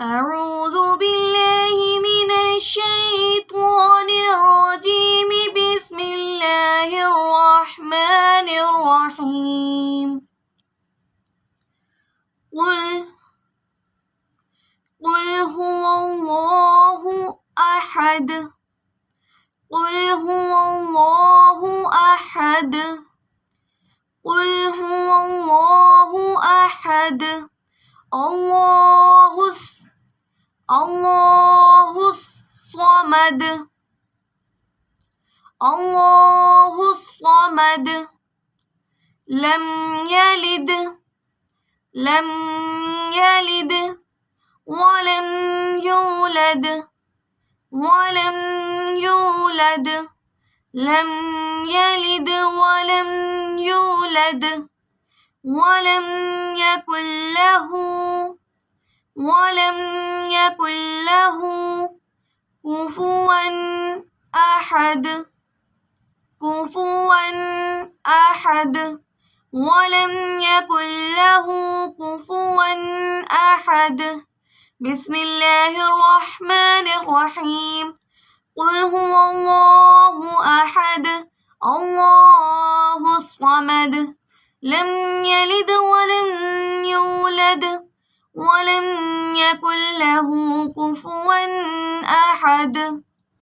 أعوذ بالله من الشيطان الرجيم. بسم الله الرحمن الرحيم. قل هو الله أحد. قل هو الله أحد. قل هو الله أحد. الله الصمد. الله الصمد. لم يلد ولم يولد لم يلد ولم يولد ولم يكن له كفوا أحد. ولم يكن له كفوا أحد. بسم الله الرحمن الرحيم. قل هو الله أحد. الله الصمد. لم يلد ولم يولد ولم يكن له كفوا أحد.